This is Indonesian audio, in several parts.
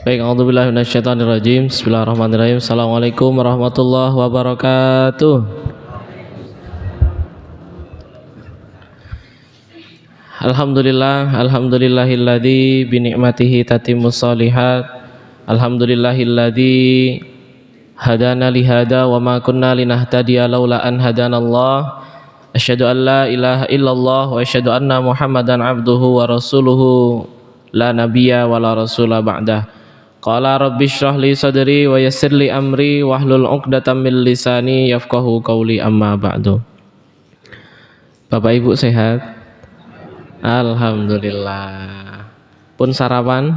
Baik, a'udzubillahi minasyaitonirrajim. Bismillahirrahmanirrahim. Assalamualaikum warahmatullahi wabarakatuh. Alhamdulillahilladzi bi ni'matihi tatimmus shalihat. Alhamdulillahilladzi hadana li hada wa ma kunna linahtadiya laula an hadanallah. Asyhadu an la ilaha illallah wa asyhadu anna Muhammadan abduhu wa rasuluhu la nabiyya wa la rasula ba'dah. Qala rabbi shrah li sadri wa yassir li amri wahlul 'uqdatam min lisani yafqahu qawli, amma ba'du. Bapak Ibu sehat? Alhamdulillah. Pun sarapan?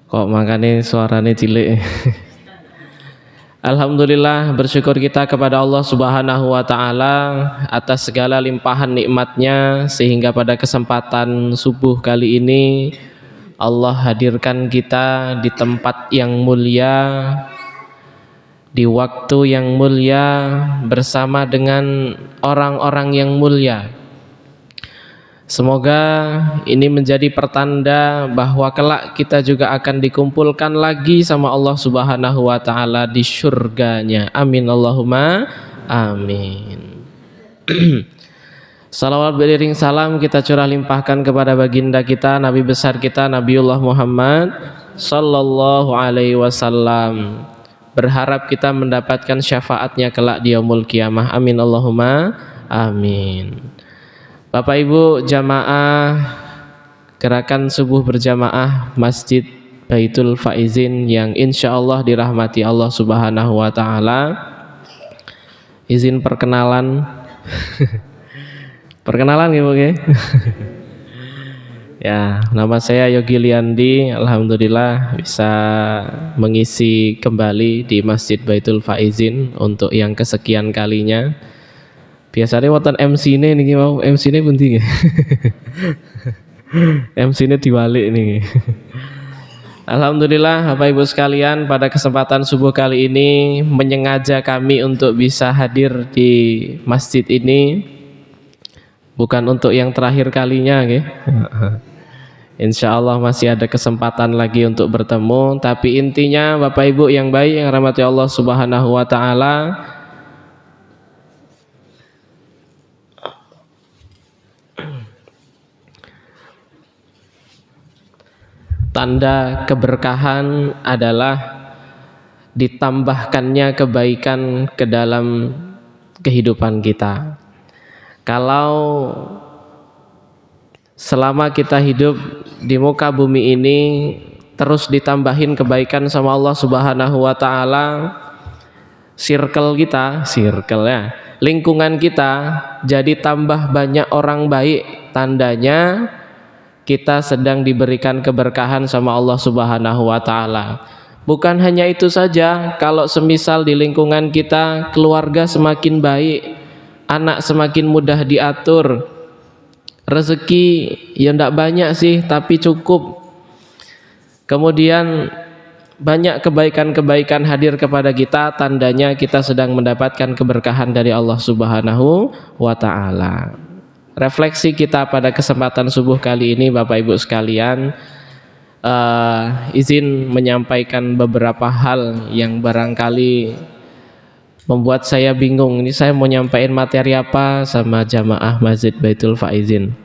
Kok makanya suaranya cilik? Alhamdulillah, bersyukur kita kepada Allah Subhanahu wa Ta'ala atas segala limpahan nikmatnya, sehingga pada kesempatan subuh kali ini Allah hadirkan kita di tempat yang mulia, di waktu yang mulia, bersama dengan orang-orang yang mulia. Semoga ini menjadi pertanda bahwa kelak kita juga akan dikumpulkan lagi sama Allah Subhanahu wa Ta'ala di surganya. Amin Allahumma amin. Salawat beriring salam kita curah limpahkan kepada baginda kita, Nabi besar kita, Nabiullah Muhammad sallallahu alaihi wasallam. Berharap kita mendapatkan syafaatnya kelak di yaumul qiyamah. Amin Allahumma amin. Bapak Ibu jamaah gerakan subuh berjamaah Masjid Baitul Faizin yang insya Allah dirahmati Allah Subhanahu wa Ta'ala. Izin perkenalan. Perkenalan ya, oke? Ya, nama saya Yogi Liandi. Alhamdulillah bisa mengisi kembali di Masjid Baitul Faizin untuk yang kesekian kalinya. Biasanya wonten MC ini nih, mau MC ini penting ya. MC ini diwalik nih. Alhamdulillah Bapak Ibu sekalian, pada kesempatan subuh kali ini menyengaja kami untuk bisa hadir di masjid ini, bukan untuk yang terakhir kalinya ya. Insya Allah masih ada kesempatan lagi untuk bertemu. Tapi intinya Bapak Ibu yang baik yang rahmati Allah Subhanahu wa Ta'ala, tanda keberkahan adalah ditambahkannya kebaikan ke dalam kehidupan kita. Kalau selama kita hidup di muka bumi ini terus ditambahin kebaikan sama Allah Subhanahu wa Ta'ala, lingkungan kita jadi tambah banyak orang baik, tandanya kita sedang diberikan keberkahan sama Allah Subhanahu wa Ta'ala. Bukan hanya itu saja, kalau semisal di lingkungan kita keluarga semakin baik, anak semakin mudah diatur, rezeki ya enggak banyak sih tapi cukup, kemudian banyak kebaikan-kebaikan hadir kepada kita, tandanya kita sedang mendapatkan keberkahan dari Allah Subhanahu wa Ta'ala. Refleksi kita pada kesempatan subuh kali ini Bapak Ibu sekalian, izin menyampaikan beberapa hal yang barangkali membuat saya bingung. Ini saya mau nyampaikan materi apa sama jamaah Masjid Baitul Faizin.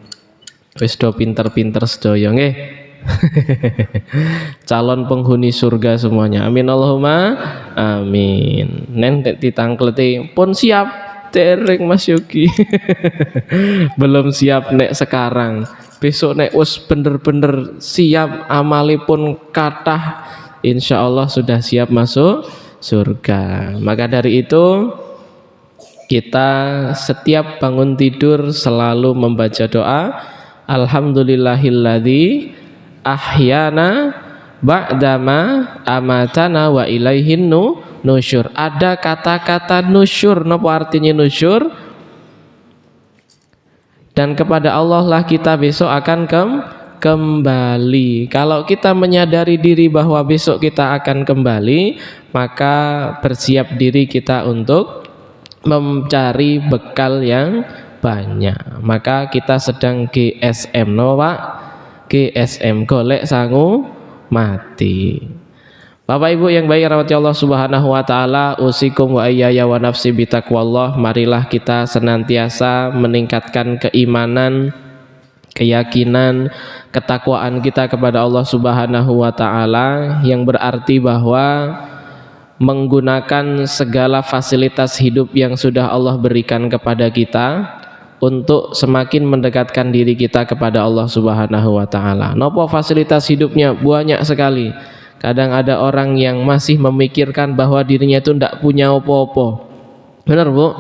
Wis do pinter-pinter sedoyo nggih. Calon penghuni surga semuanya. Amin Allahumma amin. Nen ditangkleti pun siap tereng Mas Yogi. Belum siap nek sekarang, besok nek us bener-bener siap amalipun kathah, insya Allah sudah siap masuk surga. Maka dari itu kita setiap bangun tidur selalu membaca doa Alhamdulillahilladzi ahyana ba'dama amatana wa ilaihin nusyur. Ada kata-kata nusyur. Napa artinya nusyur? Dan kepada Allah lah kita besok akan kembali. Kalau kita menyadari diri bahwa besok kita akan kembali, maka bersiap diri kita untuk mencari bekal yang banyak. Maka kita sedang GSM, no Pak? GSM, golek sangu mati. Bapak Ibu yang baik rahmati Allah Subhanahu wa taala, usikum wa ayyaya wa nafsi bitaqwallah. Marilah kita senantiasa meningkatkan keimanan, keyakinan, ketakwaan kita kepada Allah Subhanahu wa taala, yang berarti bahwa menggunakan segala fasilitas hidup yang sudah Allah berikan kepada kita untuk semakin mendekatkan diri kita kepada Allah Subhanahu wa taala. Nopo fasilitas hidupnya banyak sekali. Kadang ada orang yang masih memikirkan bahwa dirinya itu tidak punya apa-apa. Benar Bu?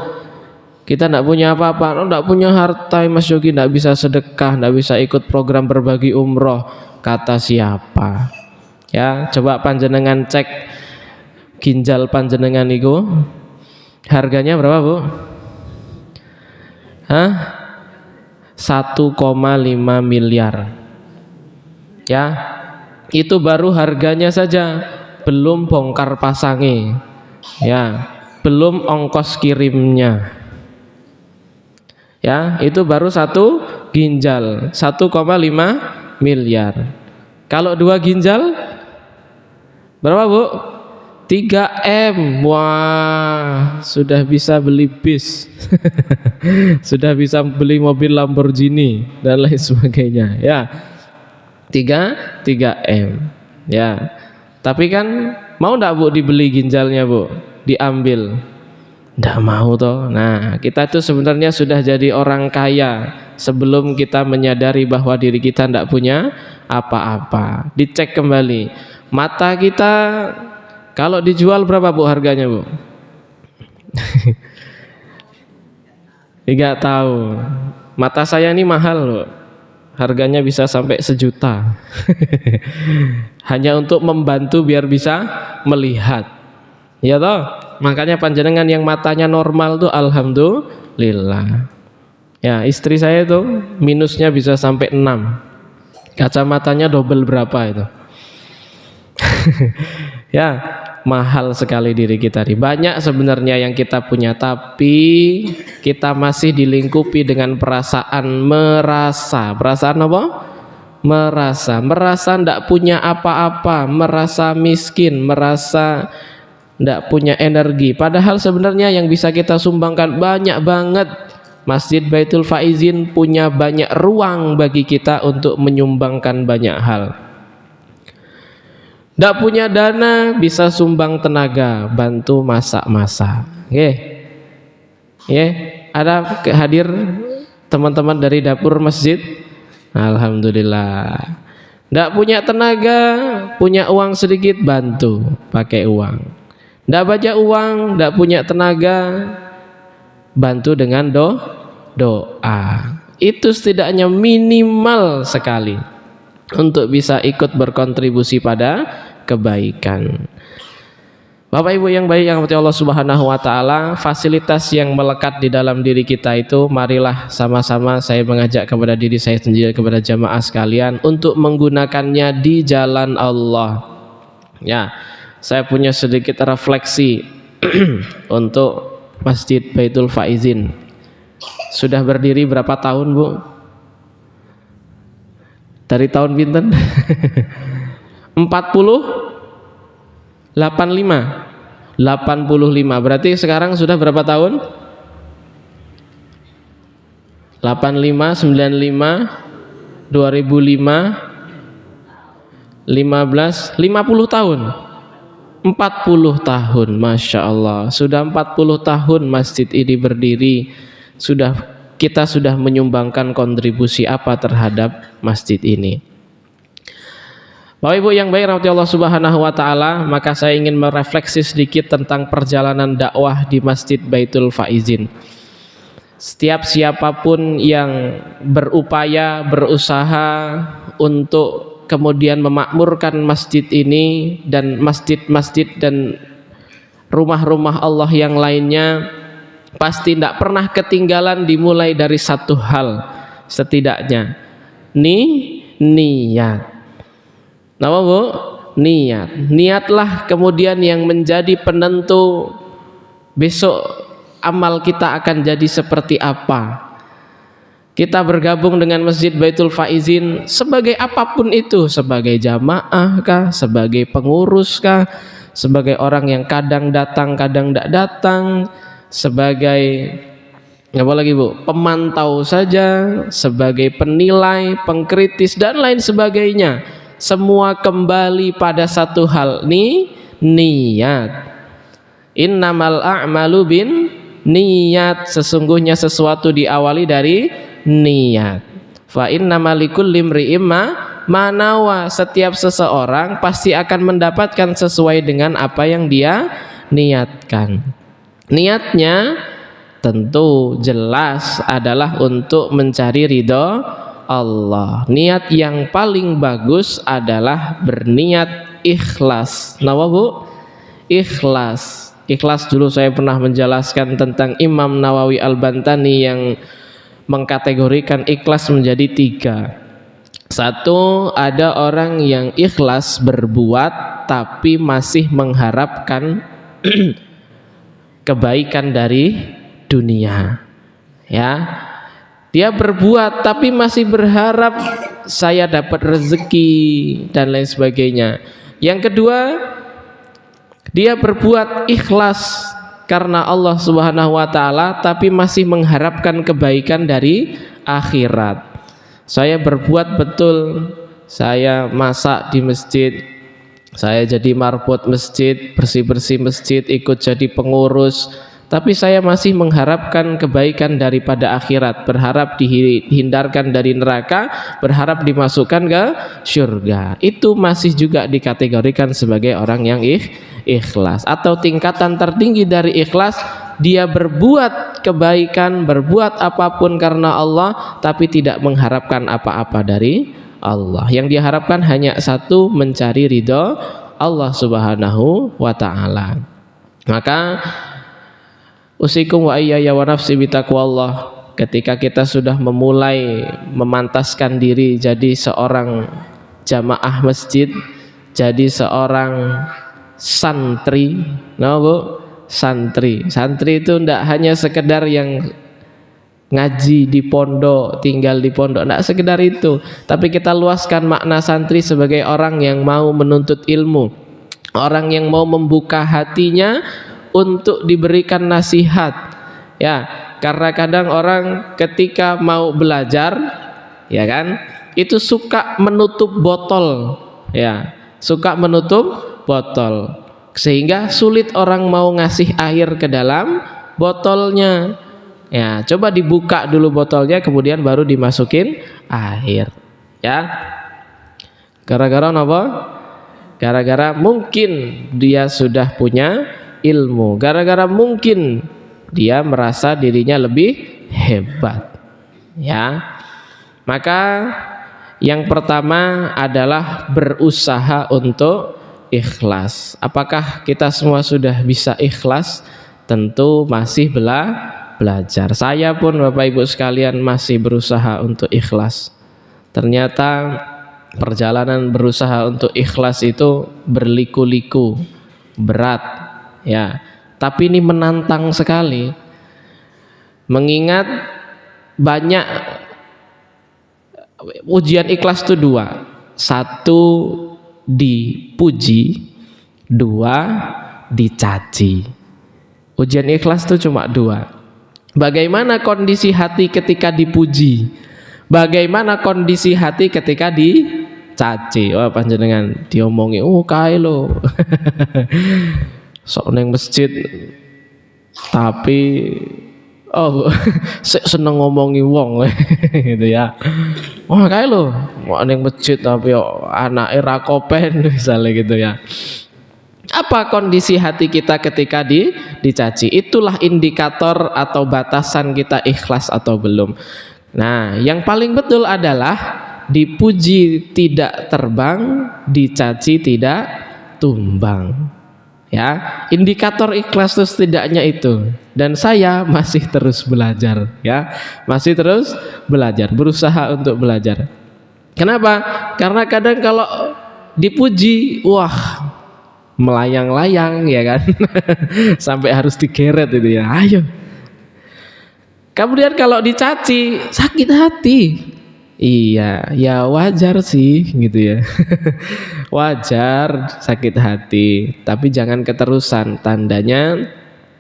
Kita tidak punya apa-apa, tidak punya harta Mas Yogi, tidak bisa sedekah, tidak bisa ikut program berbagi umroh. Kata siapa? Ya, coba panjenengan cek ginjal panjenengan itu harganya berapa Bu? 1,5 miliar. Ya, itu baru harganya saja, belum bongkar pasangnya, ya, belum ongkos kirimnya. Ya, itu baru satu ginjal 1,5 miliar. Kalau 2 ginjal berapa Bu? 3M. Wah, sudah bisa beli bis. Sudah bisa beli mobil Lamborghini dan lain sebagainya. Ya, 3M. Ya, tapi kan mau ndak Bu dibeli ginjalnya Bu? Diambil? Ndak mau toh. Nah, kita tuh sebenarnya sudah jadi orang kaya sebelum kita menyadari bahwa diri kita ndak punya apa-apa. Dicek kembali mata kita, kalau dijual berapa Bu harganya Bu? Enggak tahu. Mata saya ini mahal loh. Harganya bisa sampai 1 juta. Hanya untuk membantu biar bisa melihat. Ya toh? Makanya panjenengan yang matanya normal tuh alhamdulillah. Ya, istri saya tuh minusnya bisa sampai 6. Kacamatanya double berapa itu? Ya, mahal sekali diri kita. Banyak sebenarnya yang kita punya, tapi kita masih dilingkupi dengan perasaan merasa. Perasaan apa? Merasa ndak punya apa-apa, merasa miskin, merasa ndak punya energi. Padahal sebenarnya yang bisa kita sumbangkan banyak banget. Masjid Baitul Faizin punya banyak ruang bagi kita untuk menyumbangkan banyak hal. Nggak punya dana, bisa sumbang tenaga, bantu masak-masak. Ada hadir teman-teman dari dapur masjid. Alhamdulillah. Nggak punya tenaga, punya uang sedikit, bantu pakai uang. Nggak baca uang, nggak punya tenaga, bantu dengan doa. Itu setidaknya minimal sekali untuk bisa ikut berkontribusi pada kebaikan. Bapak Ibu yang baik yang dirahmati Allah Subhanahu wa taala, fasilitas yang melekat di dalam diri kita itu, marilah sama-sama saya mengajak kepada diri saya sendiri, kepada jamaah sekalian, untuk menggunakannya di jalan Allah. Ya, saya punya sedikit refleksi untuk Masjid Baitul Faizin. Sudah berdiri berapa tahun Bu? Dari tahun pinten? 85. Berarti sekarang sudah berapa tahun? 85, 95, 2005, 15, 50 tahun. 40 tahun, Masya Allah. Sudah 40 tahun masjid ini berdiri. Kita sudah menyumbangkan kontribusi apa terhadap masjid ini? Bapak Ibu yang baik rahmati Allah Subhanahu wa taala, maka saya ingin merefleksi sedikit tentang perjalanan dakwah di Masjid Baitul Faizin. Setiap siapapun yang berupaya, berusaha untuk kemudian memakmurkan masjid ini dan masjid-masjid dan rumah-rumah Allah yang lainnya, pasti tidak pernah ketinggalan dimulai dari satu hal setidaknya, niat. Nama Bu? Niat. Niatlah kemudian yang menjadi penentu besok amal kita akan jadi seperti apa. kita bergabung dengan Masjid Baitul Faizin sebagai apapun itu, sebagai jamaah kah, sebagai pengurus kah, sebagai orang yang kadang datang kadang tidak datang, sebagai apa lagi Bu, pemantau saja, sebagai penilai, pengkritis dan lain sebagainya, semua kembali pada satu hal, niat. Innamal a'malu bin niat, sesungguhnya sesuatu diawali dari niat. Fa innamal likulli imri'in ma nawa, setiap seseorang pasti akan mendapatkan sesuai dengan apa yang dia niatkan. Niatnya tentu jelas adalah untuk mencari ridho Allah. Niat yang paling bagus adalah berniat ikhlas. Kenapa Bu? Ikhlas. Ikhlas dulu saya pernah menjelaskan tentang Imam Nawawi Al-Bantani yang mengkategorikan ikhlas menjadi 3. Satu, ada orang yang ikhlas berbuat tapi masih mengharapkan kebaikan dari dunia. Ya, dia berbuat tapi masih berharap saya dapat rezeki dan lain sebagainya. Yang kedua, dia berbuat ikhlas karena Allah Subhanahu wa taala tapi masih mengharapkan kebaikan dari akhirat. Saya berbuat betul, saya masak di masjid, saya jadi marbot masjid, bersih-bersih masjid, ikut jadi pengurus, tapi saya masih mengharapkan kebaikan daripada akhirat, berharap dihindarkan dari neraka, berharap dimasukkan ke surga. Itu masih juga dikategorikan sebagai orang yang ikhlas. Atau tingkatan tertinggi dari ikhlas, dia berbuat kebaikan, berbuat apapun karena Allah, tapi tidak mengharapkan apa-apa dari Allah. Yang diharapkan hanya satu, mencari ridho Allah Subhanahu wa ta'ala. Maka usikum wa iyaya wa nafsi bitaqwallah, ketika kita sudah memulai memantaskan diri jadi seorang jamaah masjid, jadi seorang santri. Nah Bu, santri itu tidak hanya sekedar yang ngaji di pondok, tinggal di pondok, tidak sekedar itu, tapi kita luaskan makna santri sebagai orang yang mau menuntut ilmu, orang yang mau membuka hatinya untuk diberikan nasihat. Ya, karena kadang orang ketika mau belajar, ya kan, itu suka menutup botol, ya, suka menutup botol, sehingga sulit orang mau ngasih air ke dalam botolnya. Ya, coba dibuka dulu botolnya, kemudian baru dimasukin air. Ya, gara-gara apa? Gara-gara mungkin dia sudah punya ilmu, gara-gara mungkin dia merasa dirinya lebih hebat. Ya, maka yang pertama adalah berusaha untuk ikhlas. Apakah kita semua sudah bisa ikhlas? Tentu masih belajar. Saya pun Bapak Ibu sekalian masih berusaha untuk ikhlas. Ternyata perjalanan berusaha untuk ikhlas itu berliku-liku, berat, ya. Tapi ini menantang sekali. Mengingat banyak ujian ikhlas itu 2. 1 dipuji, 2 dicaci. Ujian ikhlas itu cuma 2. Bagaimana kondisi hati ketika dipuji? Bagaimana kondisi hati ketika dicaci? Wah, panjenengan diomongi, oh kae lo. Sok neng masjid tapi seneng ngomongi wong gitu ya. Wah kae lo, mau neng masjid tapi anake ra kopen misalnya gitu ya. Apa kondisi hati kita ketika dicaci? Itulah indikator atau batasan kita ikhlas atau belum. Nah, yang paling betul adalah dipuji tidak terbang, dicaci tidak tumbang. Ya, indikator ikhlas itu setidaknya itu. Dan saya masih terus belajar, ya. Masih terus belajar, berusaha untuk belajar. Kenapa? Karena kadang kalau dipuji, wah, melayang-layang, ya kan. Sampai harus digeret itu ya. Ayo. Kemudian kalau dicaci sakit hati. Iya, ya wajar sih gitu ya. Wajar sakit hati, tapi jangan keterusan. Tandanya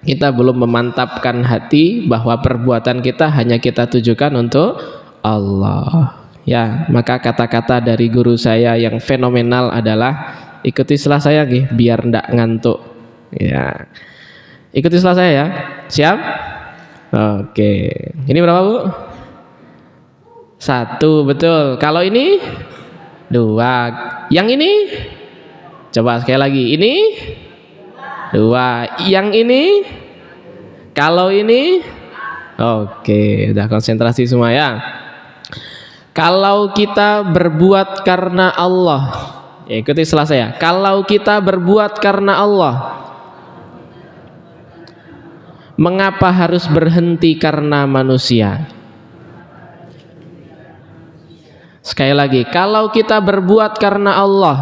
kita belum memantapkan hati bahwa perbuatan kita hanya kita tujukan untuk Allah. Ya, maka kata-kata dari guru saya yang fenomenal adalah ikuti setelah saya nggih, biar ndak ngantuk. Ya. Ikuti setelah saya ya. Siap? Oke. Ini berapa, Bu? 1, betul. Kalau ini 2. Yang ini? Coba sekali lagi. Ini 2. Yang ini? Kalau ini? Oke, udah konsentrasi semua ya. Kalau kita berbuat karena Allah, ya, ikuti setelah saya. Kalau kita berbuat karena Allah, mengapa harus berhenti karena manusia? Sekali lagi, kalau kita berbuat karena Allah,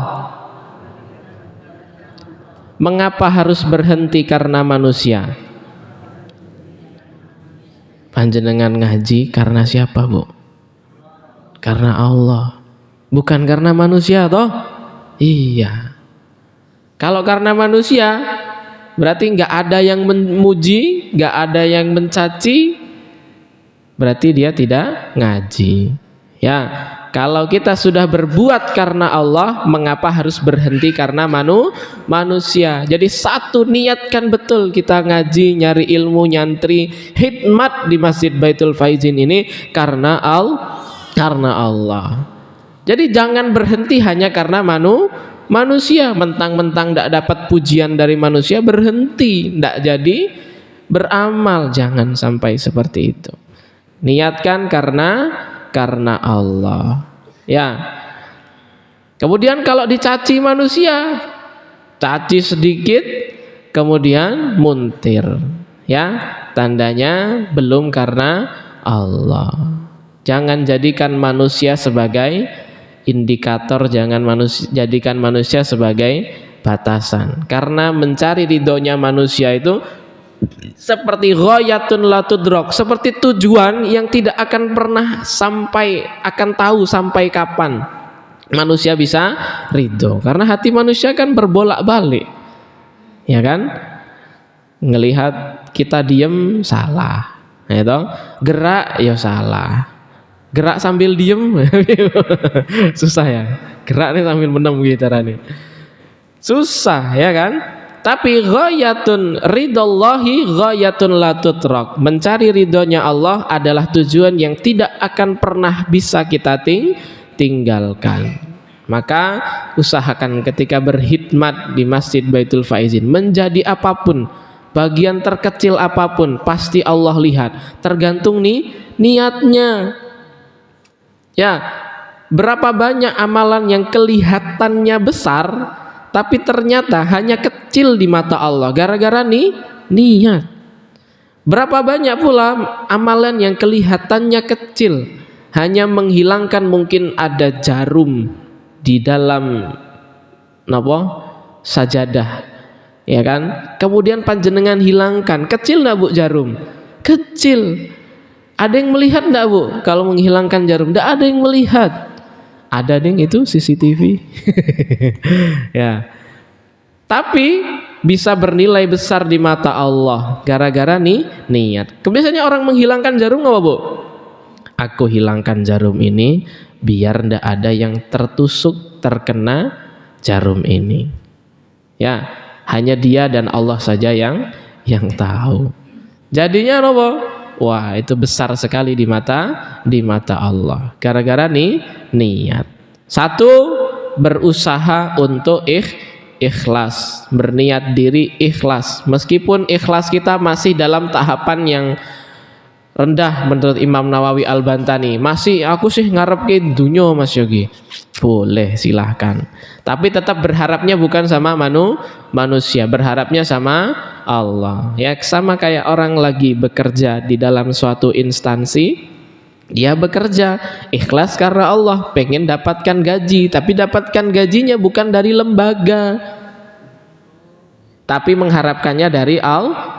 mengapa harus berhenti karena manusia? Panjenengan ngaji karena siapa, Bu? Karena Allah, bukan karena manusia toh? Iya. Kalau karena manusia, berarti nggak ada yang memuji, nggak ada yang mencaci, berarti dia tidak ngaji. Ya, kalau kita sudah berbuat karena Allah, mengapa harus berhenti karena manusia? Jadi satu, niatkan betul kita ngaji, nyari ilmu, nyantri, khidmat di Masjid Baitul Faizin ini karena Allah. Jadi jangan berhenti hanya karena manusia, mentang-mentang tidak dapat pujian dari manusia berhenti, tidak jadi beramal. Jangan sampai seperti itu. Niatkan karena Allah. Ya. Kemudian kalau dicaci manusia, caci sedikit kemudian muntir. Ya, tandanya belum karena Allah. Jangan jadikan manusia sebagai indikator, jangan jadikan manusia sebagai batasan. Karena mencari ridhonya manusia itu seperti ghayatun la tudrak, seperti tujuan yang tidak akan pernah akan tahu sampai kapan manusia bisa ridho. Karena hati manusia kan berbolak-balik, ya kan? Ngelihat kita diem salah, ya, gerak ya salah, gerak sambil diem susah ya, gerak nih sambil menem gitu nih, susah ya kan? Tapi ghayatun ridallahi ghayatun la tutrak. Mencari ridhonya Allah adalah tujuan yang tidak akan pernah bisa kita tinggalkan. Maka usahakan ketika berkhidmat di Masjid Baitul Faizin, menjadi apapun, bagian terkecil apapun, pasti Allah lihat. Tergantung nih niatnya. Ya, berapa banyak amalan yang kelihatannya besar tapi ternyata hanya kecil di mata Allah gara-gara niat. Berapa banyak pula amalan yang kelihatannya kecil, hanya menghilangkan mungkin ada jarum di dalam sajadah, ya kan? Kemudian panjenengan hilangkan, kecil enggak, Bu, jarum? Kecil. Ada yang melihat enggak, Bu, kalau menghilangkan jarum? Enggak ada yang melihat. Ada ding itu CCTV. Ya. Tapi bisa bernilai besar di mata Allah gara-gara niat. Biasanya orang menghilangkan jarum apa, Bu? Aku hilangkan jarum ini biar ndak ada yang tertusuk terkena jarum ini. Ya, hanya dia dan Allah saja yang tahu. Jadinya apa? Wah, itu besar sekali di mata Allah gara-gara niat. 1, berusaha untuk ikhlas, berniat diri ikhlas, meskipun ikhlas kita masih dalam tahapan yang rendah menurut Imam Nawawi Al-Bantani. Masih aku sih ngarepke dunya, Mas Yogi. Boleh, silahkan, tapi tetap berharapnya bukan sama manusia, berharapnya sama Allah. Ya, sama kayak orang lagi bekerja di dalam suatu instansi, dia bekerja ikhlas karena Allah, pengen dapatkan gaji, tapi dapatkan gajinya bukan dari lembaga, tapi mengharapkannya dari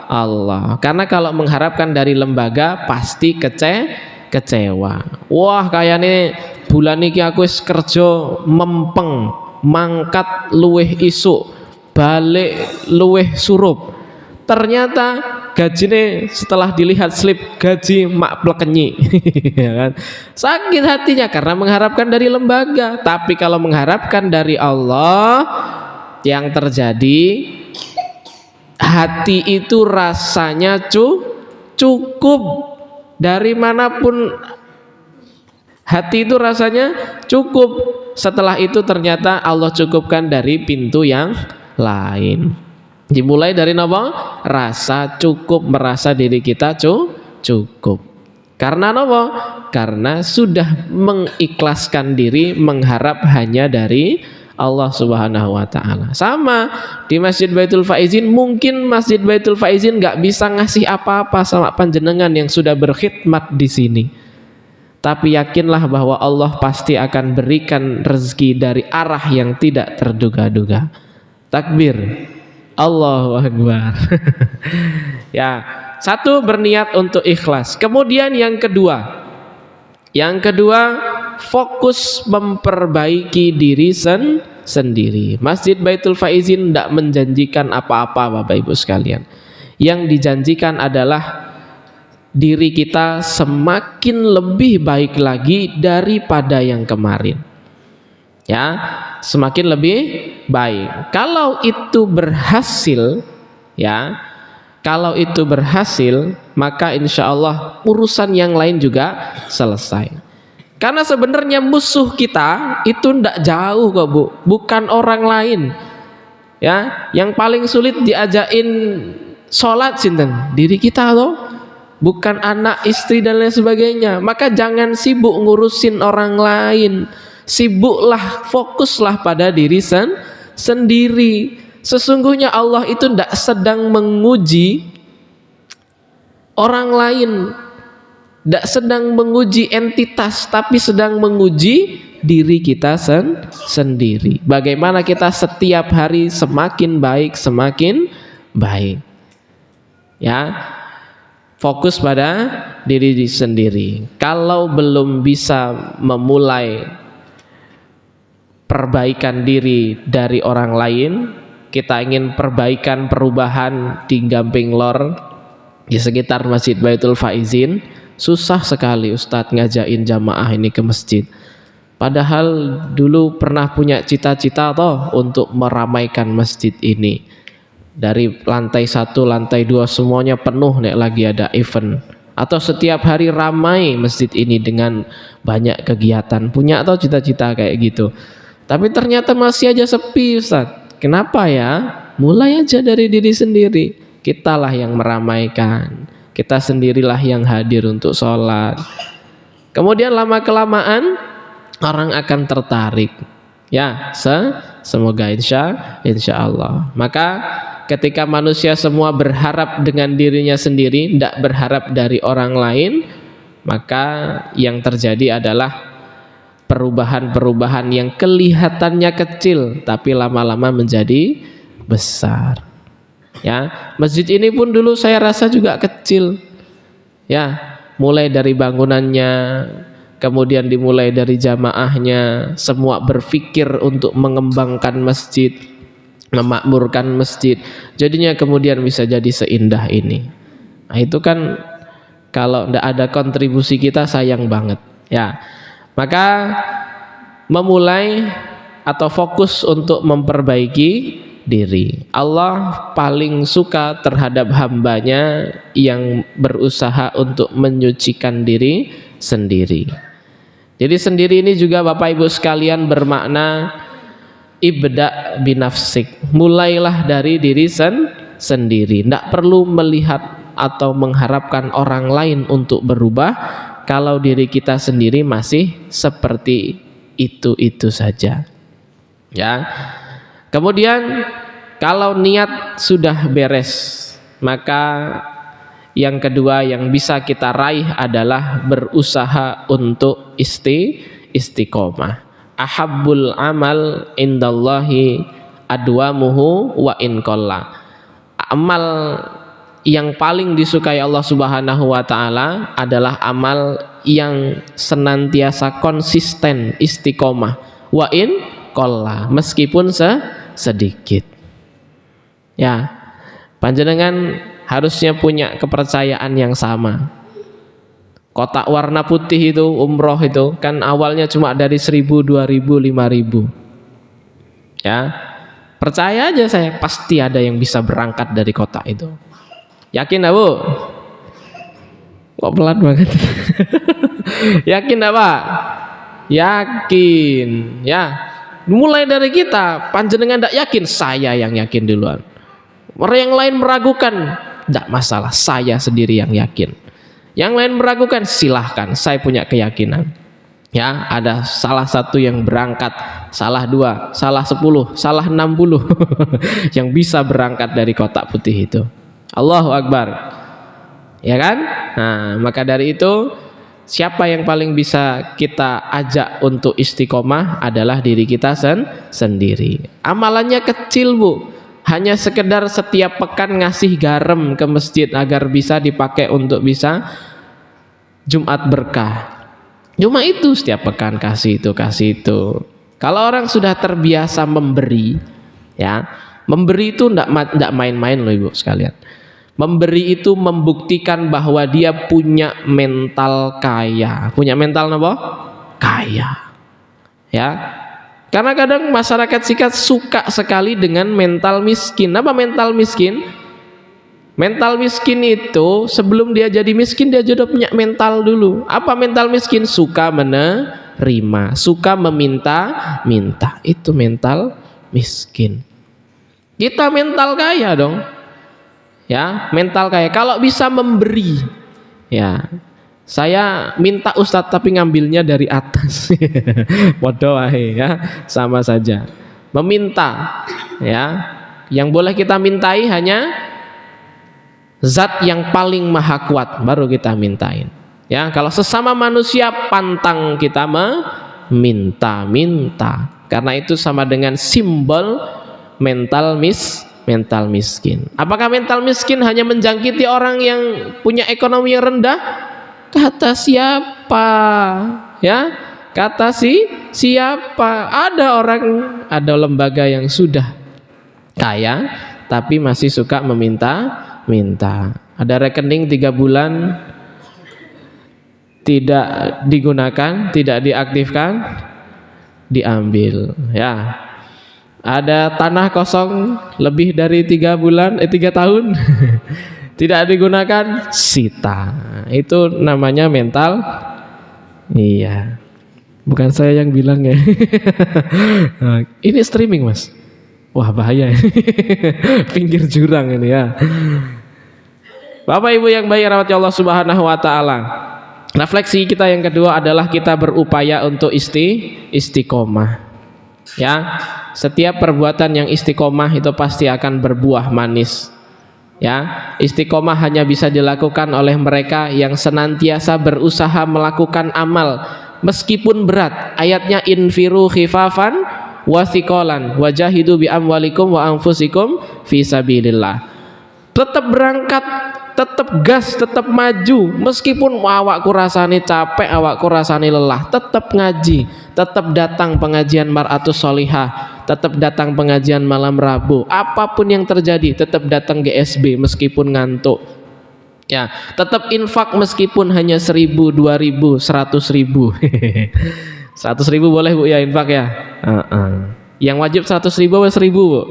Allah. Karena kalau mengharapkan dari lembaga pasti kecewa. Wah, kayaknya bulan ini aku wis kerja mempeng, mangkat luweh isuk, balik luweh surup. Ternyata gajinya setelah dilihat slip gaji mak plekenyi. Ya kan? Sakit hatinya karena mengharapkan dari lembaga. Tapi kalau mengharapkan dari Allah, yang terjadi hati itu rasanya cukup. Dari manapun hati itu rasanya cukup. Setelah itu ternyata Allah cukupkan dari pintu yang lain. Dimulai dari apa? Rasa cukup, merasa diri kita cukup. Karena apa? Karena sudah mengikhlaskan diri, mengharap hanya dari Allah Subhanahu wa taala. Sama di Masjid Baitul Faizin, mungkin Masjid Baitul Faizin nggak bisa ngasih apa-apa sama panjenengan yang sudah berkhidmat di sini. Tapi yakinlah bahwa Allah pasti akan berikan rezeki dari arah yang tidak terduga-duga. Takbir. Allahu Akbar. Ya, satu, berniat untuk ikhlas. Kemudian yang kedua fokus memperbaiki diri sendiri. Masjid Baitul Faizin tidak menjanjikan apa-apa Bapak Ibu sekalian. Yang dijanjikan adalah diri kita semakin lebih baik lagi daripada yang kemarin. Ya, semakin lebih baik. Kalau itu berhasil, maka insya Allah urusan yang lain juga selesai. Karena sebenarnya musuh kita itu tidak jauh kok Bu, bukan orang lain. Ya, yang paling sulit diajakin sholat sinten? Diri kita loh, bukan anak, istri dan lain sebagainya. Maka jangan sibuk ngurusin orang lain. Sibuklah, fokuslah pada diri sendiri. Sesungguhnya Allah itu tidak sedang menguji orang lain, tidak sedang menguji entitas, tapi sedang menguji diri kita sendiri. Bagaimana kita setiap hari semakin baik. Ya, fokus pada diri sendiri. Kalau belum bisa memulai perbaikan diri dari orang lain, kita ingin perubahan di Gamping Lor, di sekitar Masjid Baitul Faizin, susah sekali Ustadz ngajain jamaah ini ke masjid. Padahal dulu pernah punya cita-cita toh untuk meramaikan masjid ini. Dari lantai 1, lantai 2 semuanya penuh nek lagi ada event. Atau setiap hari ramai masjid ini dengan banyak kegiatan. Punya atau cita-cita kayak gitu. Tapi ternyata masih aja sepi Ustadz. Kenapa ya? Mulai aja dari diri sendiri. Kitalah yang meramaikan. Kita sendirilah yang hadir untuk sholat. Kemudian lama-kelamaan orang akan tertarik. Ya, semoga insya Allah. Maka ketika manusia semua berharap dengan dirinya sendiri, tidak berharap dari orang lain, maka yang terjadi adalah perubahan-perubahan yang kelihatannya kecil tapi lama-lama menjadi besar. Ya, masjid ini pun dulu saya rasa juga kecil. Ya, mulai dari bangunannya, kemudian dimulai dari jamaahnya, semua berpikir untuk mengembangkan masjid, memakmurkan masjid. Jadinya kemudian bisa jadi seindah ini. Nah, itu kan kalau tidak ada kontribusi kita sayang banget. Ya. Maka memulai atau fokus untuk memperbaiki diri. Allah paling suka terhadap hambanya yang berusaha untuk menyucikan diri sendiri. Jadi sendiri ini juga Bapak Ibu sekalian bermakna ibda binafsik. Mulailah dari diri sendiri. Tidak perlu melihat atau mengharapkan orang lain untuk berubah kalau diri kita sendiri masih seperti itu saja. Ya. Kemudian kalau niat sudah beres, maka yang kedua yang bisa kita raih adalah berusaha untuk istiqomah. Ahabbul amal indallahi adwamuhu wa in qalla. Amal yang paling disukai Allah Subhanahu wa taala adalah amal yang senantiasa konsisten, istiqomah. Wa in qalla, meskipun sedikit. Ya, panjenengan harusnya punya kepercayaan yang sama. Kotak warna putih itu umroh itu kan awalnya cuma dari 1.000, 2.000, 5.000. Ya, percaya aja saya, pasti ada yang bisa berangkat dari kotak itu. Yakin enggak, Bu? Kok pelan banget? Yakin enggak, Pak? Yakin, ya. Mulai dari kita, panjenengan enggak yakin, saya yang yakin duluan. Orang yang lain meragukan, enggak masalah, saya sendiri yang yakin. Yang lain meragukan, silahkan, saya punya keyakinan. Ya, ada salah satu yang berangkat, salah 2, salah 10, salah 60 yang bisa berangkat dari kotak putih itu. Allahu Akbar. Ya kan? Nah, maka dari itu siapa yang paling bisa kita ajak untuk istiqomah adalah diri kita sendiri. Amalannya kecil, Bu. Hanya sekedar setiap pekan ngasih garam ke masjid agar bisa dipakai untuk bisa Jumat berkah. Cuma itu, setiap pekan kasih itu. Kalau orang sudah terbiasa memberi, ya, memberi itu ndak main-main loh Ibu sekalian. Memberi itu membuktikan bahwa dia punya mental kaya. Punya mental apa? Kaya. Ya. Karena kadang masyarakat kita suka sekali dengan mental miskin. Apa mental miskin? Mental miskin itu sebelum dia jadi miskin dia sudah punya mental dulu. Apa mental miskin? Suka menerima, suka meminta-minta. Itu mental miskin. Kita mental kaya dong. Ya, mental kaya. Kalau bisa memberi, ya. Saya minta Ustadz tapi ngambilnya dari atas. Bodoh ya, sama saja. Meminta, ya. Yang boleh kita mintai hanya zat yang paling maha kuat, baru kita mintain. Ya, kalau sesama manusia pantang kita meminta-minta. Karena itu sama dengan simbol mental miskin. Apakah mental miskin hanya menjangkiti orang yang punya ekonomi yang rendah? Kata siapa? Ya, kata siapa? Ada lembaga yang sudah kaya tapi masih suka meminta. Ada rekening 3 bulan tidak digunakan, tidak diaktifkan, diambil. Ya. Ada tanah kosong lebih dari 3 tahun tidak digunakan, sita. Itu namanya mental. Iya. Bukan saya yang bilang ya. Ini streaming, Mas. Wah, bahaya. Pinggir jurang ini ya. Bapak Ibu yang baik rahmat Allah Subhanahu wa taala. Refleksi kita yang kedua adalah kita berupaya untuk istiqomah. Ya, setiap perbuatan yang istiqomah itu pasti akan berbuah manis. Ya, istiqomah hanya bisa dilakukan oleh mereka yang senantiasa berusaha melakukan amal meskipun berat. Ayatnya infiru khifafan wa thiqalan wajahidu bi amwalikum wa anfusikum fi sabilillah. Tetap berangkat, tetap gas, tetap maju meskipun awakku rasane capek, awakku rasane lelah, tetap ngaji, tetap datang pengajian Mar'atus Sholihah, tetap datang pengajian malam Rabu. Apapun yang terjadi tetap datang GSB meskipun ngantuk. Ya, tetap infak meskipun hanya 1.000, 2.000, 100.000. 100.000 boleh Bu ya infak ya. Yang wajib 100.000 atau 1.000 Bu?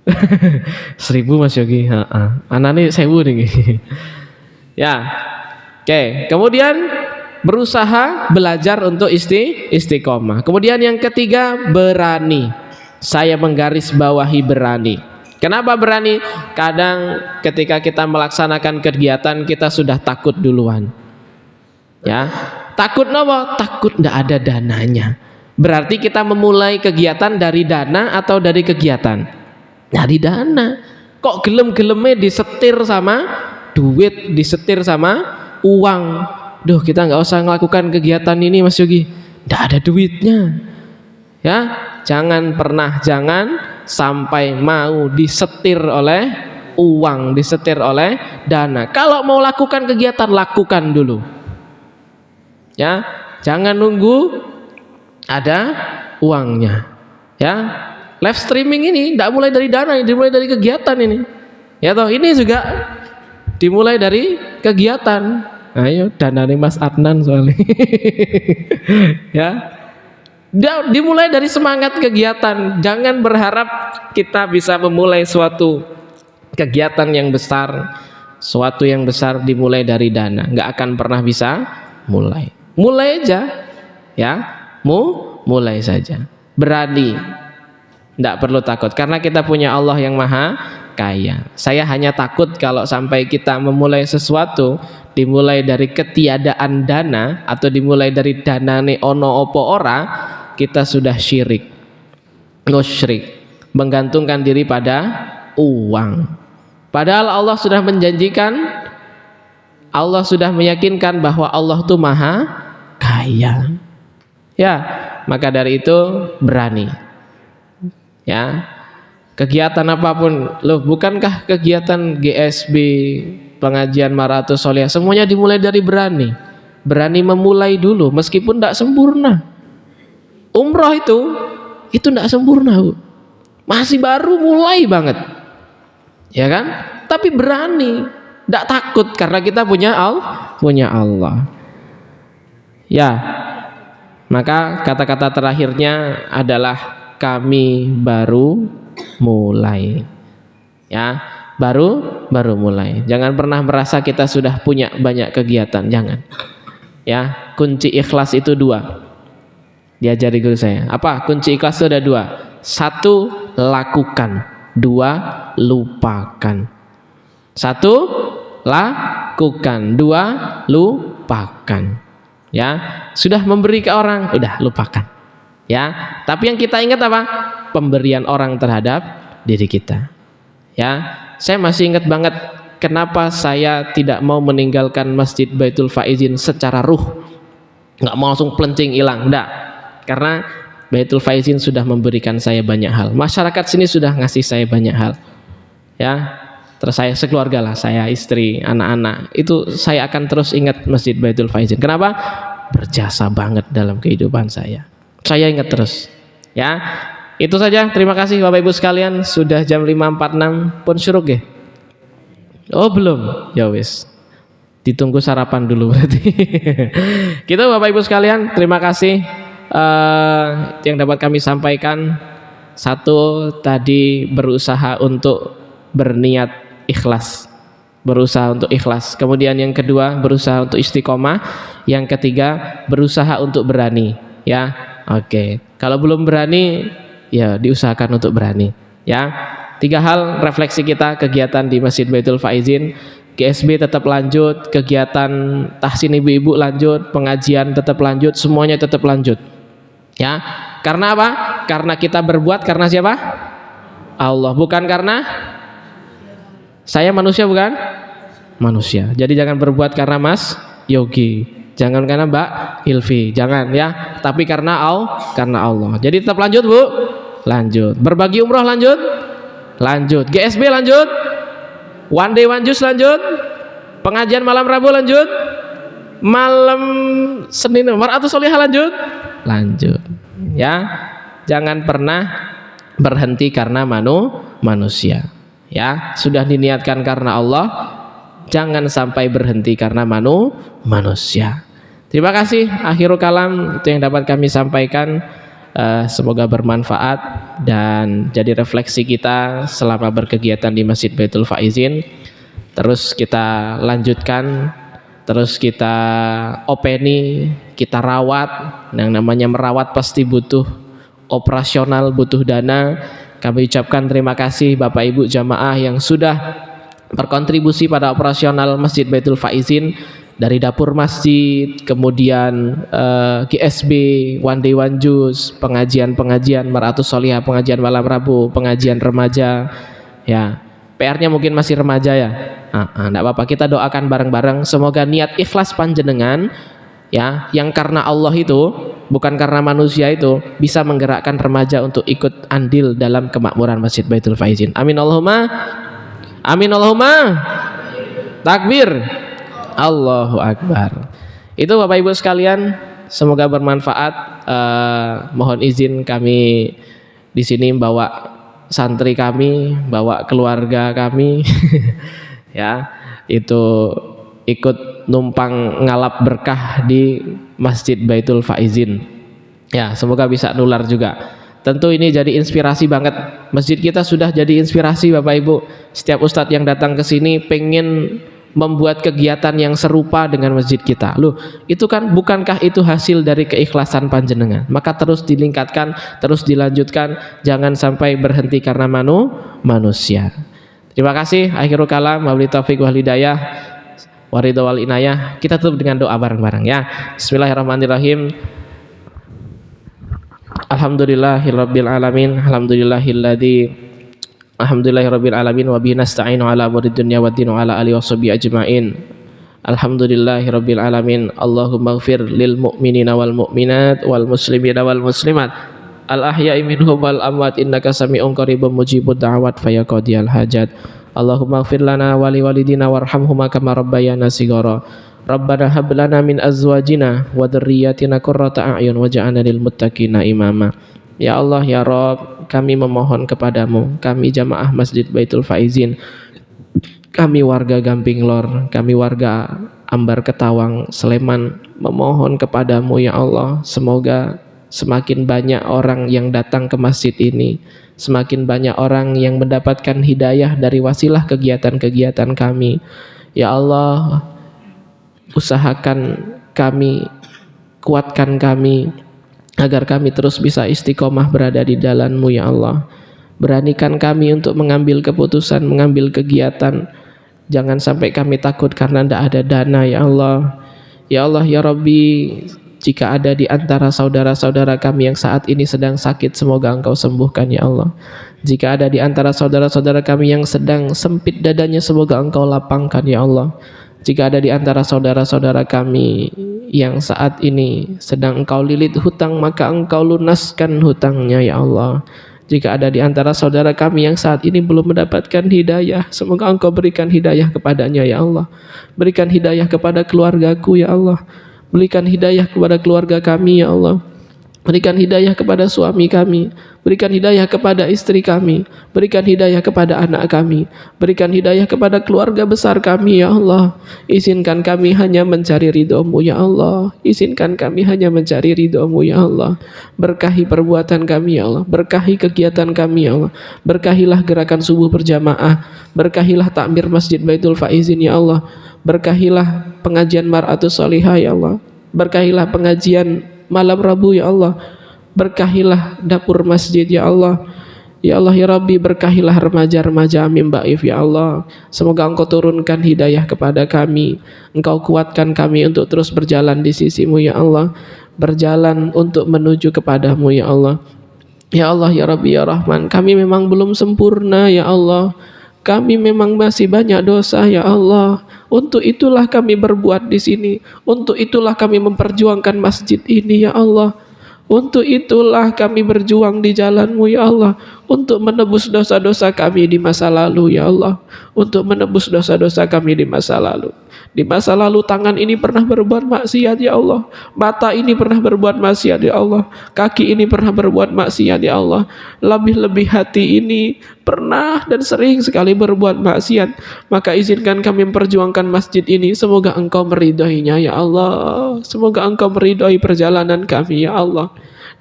1.000 Mas Yogi. Anane 1.000 nih. Ya. Oke, kemudian berusaha belajar untuk istiqomah. Kemudian yang ketiga, berani. Saya menggarisbawahi berani. Kenapa berani? Kadang ketika kita melaksanakan kegiatan kita sudah takut duluan. Ya. Takut apa? Takut enggak ada dananya. Berarti kita memulai kegiatan dari dana atau dari kegiatan? Dari dana. Kok gelem-geleme disetir sama duit, disetir sama uang. Duh, kita nggak usah melakukan kegiatan ini Mas Yogi, nggak ada duitnya. Ya, jangan sampai mau disetir oleh uang, disetir oleh dana. Kalau mau lakukan kegiatan, lakukan dulu. Ya, jangan nunggu ada uangnya. Ya, live streaming ini tidak mulai dari dana, dimulai dari kegiatan ini. Ya toh, ini juga dimulai dari kegiatan. Ayo dana nih Mas Adnan soalnya. Ya, dimulai dari semangat kegiatan. Jangan berharap kita bisa memulai suatu kegiatan yang besar, suatu yang besar dimulai dari dana, nggak akan pernah bisa mulai. Mulai aja, ya, mulai saja. Berani, nggak perlu takut, karena kita punya Allah yang maha kaya. Saya hanya takut kalau sampai kita memulai sesuatu dimulai dari ketiadaan dana atau dimulai dari dana ne ono opo ora, kita sudah syirik, musyrik, menggantungkan diri pada uang. Padahal Allah sudah menjanjikan, Allah sudah meyakinkan bahwa Allah itu maha kaya. Ya, maka dari itu berani. Ya, kegiatan apapun, loh, bukankah kegiatan GSB, pengajian Marathus Sholiah, semuanya dimulai dari berani. Berani memulai dulu, meskipun tidak sempurna. Umroh itu tidak sempurna, Bu. Masih baru mulai banget, ya kan? Tapi berani, tidak takut, karena kita punya Allah. Ya, maka kata-kata terakhirnya adalah kami baru mulai. Ya, baru mulai. Jangan pernah merasa kita sudah punya banyak kegiatan, jangan. Ya, kunci ikhlas itu 2. Diajari guru saya. Apa? Kunci ikhlas itu ada 2. 1, lakukan. 2, lupakan. 1, lakukan. 2, lupakan. Ya, sudah memberi ke orang, udah lupakan. Ya, tapi yang kita ingat apa? Pemberian orang terhadap diri kita. Ya, saya masih ingat banget kenapa saya tidak mau meninggalkan Masjid Baitul Faizin secara ruh, nggak mau langsung pelencing hilang, enggak. Karena Baitul Faizin sudah memberikan saya banyak hal, masyarakat sini sudah ngasih saya banyak hal. Ya, terus saya sekeluarga lah, saya, istri, anak-anak, itu saya akan terus ingat Masjid Baitul Faizin. Kenapa? Berjasa banget dalam kehidupan saya. Saya ingat terus. Ya, itu saja. Terima kasih Bapak Ibu sekalian. Sudah jam 5.46 pun syuruk ya? Oh belum? Ya wis. Ditunggu sarapan dulu berarti. Gitu Bapak Ibu sekalian. Terima kasih yang dapat kami sampaikan. 1, tadi berusaha untuk berniat ikhlas. Berusaha untuk ikhlas. Kemudian yang kedua, berusaha untuk istiqomah. Yang ketiga, berusaha untuk berani. Ya, oke. Kalau belum berani, ya diusahakan untuk berani. Ya, 3 hal refleksi kita kegiatan di Masjid Baitul Faizin. GSB tetap lanjut, kegiatan tahsin ibu-ibu lanjut, pengajian tetap lanjut, semuanya tetap lanjut. Ya, karena apa? Karena kita berbuat karena siapa? Allah, bukan karena saya manusia, bukan? Manusia. Jadi jangan berbuat karena Mas Yogi, jangan karena Mbak Ilvi, jangan ya. Tapi karena Allah. Jadi tetap lanjut, Bu. Lanjut. Berbagi umroh lanjut. Lanjut. GSB lanjut. One day one juice lanjut. Pengajian malam Rabu lanjut. Malam Senin Marathus Sholiah lanjut. Lanjut. Ya. Jangan pernah berhenti karena manusia. Ya, sudah diniatkan karena Allah, jangan sampai berhenti karena manusia. Terima kasih. Akhirul kalam itu yang dapat kami sampaikan. Semoga bermanfaat dan jadi refleksi kita selama berkegiatan di Masjid Baitul Faizin. Terus kita lanjutkan, terus kita openi, kita rawat. Yang namanya merawat pasti butuh operasional, butuh dana. Kami ucapkan terima kasih Bapak Ibu jamaah yang sudah berkontribusi pada operasional Masjid Baitul Faizin, dari dapur masjid, kemudian GSB, One Day One Juice, pengajian Marathus Sholiah, pengajian malam Rabu, pengajian remaja. Ya, PR-nya mungkin masih remaja ya. Enggak apa-apa, kita doakan bareng-bareng semoga niat ikhlas panjenengan ya, yang karena Allah itu, bukan karena manusia itu, bisa menggerakkan remaja untuk ikut andil dalam kemakmuran Masjid Baitul Faizin. Amin Allahumma Amin Allahumma. Takbir. Allahu Akbar. Itu Bapak Ibu sekalian, semoga bermanfaat. Mohon izin kami di sini bawa santri kami, bawa keluarga kami ya, itu ikut numpang ngalap berkah di Masjid Baitul Faizin. Ya, semoga bisa nular juga. Tentu ini jadi inspirasi banget. Masjid kita sudah jadi inspirasi Bapak Ibu. Setiap ustadz yang datang ke sini pengen membuat kegiatan yang serupa dengan masjid kita. Loh, itu kan bukankah itu hasil dari keikhlasan panjenengan? Maka terus dilingkatkan, terus dilanjutkan, jangan sampai berhenti karena manusia. Terima kasih. Akhirul kalam, wabillahi taufiq wal hidayah, waridho wal inayah. Kita tutup dengan doa bareng-bareng ya. Bismillahirrahmanirrahim. Alhamdulillahirabbil alamin, alhamdulillahirabbil alamin wa bihi nasta'inu ala umuri dunya waddin wa ala alihi washabihi ajmain. Alhamdulillahirabbil alamin. Allahumma ighfir lil mu'minina wal mu'minat wal muslimina wal muslimat al ahya'i minhum wal amwat innaka sami'un qaribun mujibud da'wat faya qadiyal hajat. Allahumma ighfir lana wa li walidina warhamhuma kama rabbayana shighara. Rabbana hab lana min azwajina wa dzurriyyatina qurrata a'yun waj'alna lil muttaqina imama. Ya Allah ya Rabb, kami memohon kepadamu, kami jamaah Masjid Baitul Faizin, kami warga Gamping Lor, kami warga Ambar Ketawang, Sleman, memohon kepadamu ya Allah, semoga semakin banyak orang yang datang ke masjid ini, semakin banyak orang yang mendapatkan hidayah dari wasilah kegiatan-kegiatan kami. Ya Allah, usahakan kami, kuatkan kami agar kami terus bisa istiqomah berada di jalan-Mu ya Allah. Beranikan kami untuk mengambil keputusan, mengambil kegiatan. Jangan sampai kami takut karena tidak ada dana ya Allah. Ya Allah ya Rabbi, jika ada di antara saudara-saudara kami yang saat ini sedang sakit, semoga Engkau sembuhkan ya Allah. Jika ada di antara saudara-saudara kami yang sedang sempit dadanya, semoga Engkau lapangkan ya Allah. Jika ada di antara saudara-saudara kami yang saat ini sedang Engkau lilit hutang, maka Engkau lunaskan hutangnya ya Allah. Jika ada di antara saudara kami yang saat ini belum mendapatkan hidayah, semoga Engkau berikan hidayah kepadanya ya Allah. Berikan hidayah kepada keluargaku ya Allah. Berikan hidayah kepada keluarga kami ya Allah. Berikan hidayah kepada suami kami, berikan hidayah kepada istri kami, berikan hidayah kepada anak kami, berikan hidayah kepada keluarga besar kami ya Allah. Izinkan kami hanya mencari ridho-Mu ya Allah. Izinkan kami hanya mencari ridho-Mu ya Allah. Berkahi perbuatan kami ya Allah, berkahi kegiatan kami ya Allah. Berkahilah gerakan subuh berjamaah, berkahilah takmir Masjid Baitul Faizin ya Allah. Berkahilah pengajian Mar'atus Sholihah ya Allah. Berkahilah pengajian malam Rabu ya Allah. Berkahilah dapur masjid ya Allah. Ya Allah ya Rabbi, berkahilah remaja-remaja Amin Baif ya Allah. Semoga Engkau turunkan hidayah kepada kami. Engkau kuatkan kami untuk terus berjalan di sisi-Mu ya Allah. Berjalan untuk menuju kepadamu ya Allah. Ya Allah ya Rabbi ya Rahman, kami memang belum sempurna ya Allah. Kami memang masih banyak dosa ya Allah. Untuk itulah kami berbuat di sini. Untuk itulah kami memperjuangkan masjid ini ya Allah. Untuk itulah kami berjuang di jalan-Mu ya Allah. Untuk menebus dosa-dosa kami di masa lalu ya Allah. Untuk menebus dosa-dosa kami di masa lalu. Di masa lalu tangan ini pernah berbuat maksiat ya Allah. Mata ini pernah berbuat maksiat ya Allah. Kaki ini pernah berbuat maksiat ya Allah. Lebih-lebih hati ini pernah dan sering sekali berbuat maksiat. Maka izinkan kami memperjuangkan masjid ini. Semoga Engkau meridhoinya ya Allah. Semoga Engkau meridhoi perjalanan kami ya Allah.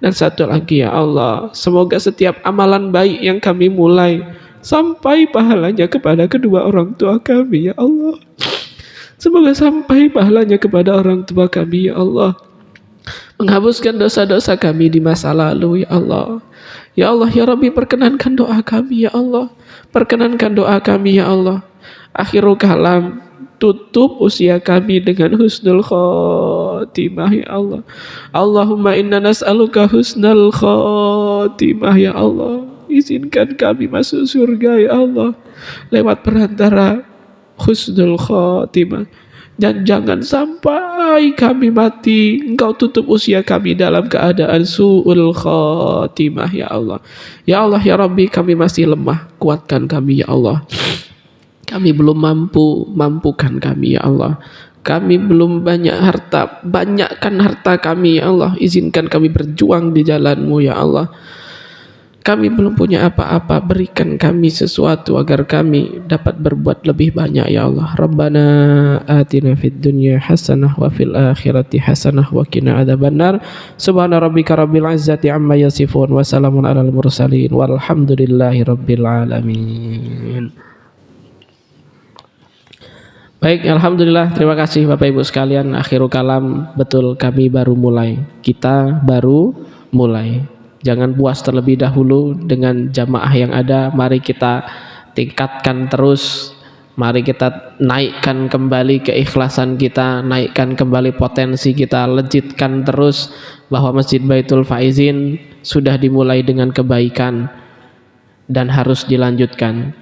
Dan satu lagi ya Allah, semoga setiap amalan baik yang kami mulai sampai pahalanya kepada kedua orang tua kami ya Allah. Semoga sampai pahalanya kepada orang tua kami ya Allah. Menghapuskan dosa-dosa kami di masa lalu ya Allah. Ya Allah ya Rabbi, perkenankan doa kami ya Allah. Perkenankan doa kami ya Allah. Akhirul kalam, tutup usia kami dengan husnul khotimah ya Allah. Allahumma inna nas'aluka husnul khotimah ya Allah. Izinkan kami masuk surga ya Allah lewat perantara husnul khotimah. Dan jangan sampai kami mati, Engkau tutup usia kami dalam keadaan su'ul khotimah ya Allah. Ya Allah ya Rabbi, kami masih lemah, kuatkan kami ya Allah. Kami belum mampu, mampukan kami ya Allah. Kami belum banyak harta, banyakkan harta kami ya Allah. Izinkan kami berjuang di jalan-Mu ya Allah. Kami belum punya apa-apa, berikan kami sesuatu agar kami dapat berbuat lebih banyak ya Allah. Rabbana atina fid dunya hasanah wa fil akhirati hasanah wa qina adzabannar. Subhana rabbika rabbil izzati amma yasifun wa salamun alal mursalin walhamdulillahi rabbil alamin. Baik, alhamdulillah, terima kasih Bapak Ibu sekalian. Akhirul kalam, betul kami baru mulai. Kita baru mulai. Jangan puas terlebih dahulu dengan jamaah yang ada. Mari kita tingkatkan terus. Mari kita naikkan kembali keikhlasan kita, naikkan kembali potensi kita, lejitkan terus bahwa Masjid Baitul Faizin sudah dimulai dengan kebaikan dan harus dilanjutkan.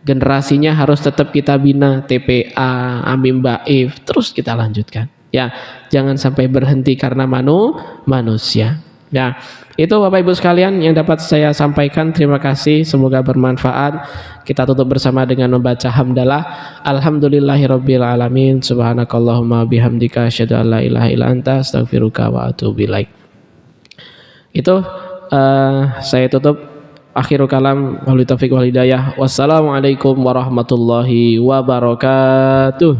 Generasinya harus tetap kita bina, TPA, Amim Baif, terus kita lanjutkan. Ya, jangan sampai berhenti karena manusia. Ya, itu Bapak Ibu sekalian yang dapat saya sampaikan. Terima kasih, semoga bermanfaat. Kita tutup bersama dengan membaca hamdalah. Alhamdulillahirabbil alamin. Subhanakallahumma bihamdika asyhadu an la ilaha illa anta astaghfiruka wa atubu ilaik. Itu saya tutup. Akhirul kalam, wabillahi taufiq wal hidayah. Wassalamualaikum warahmatullahi wabarakatuh.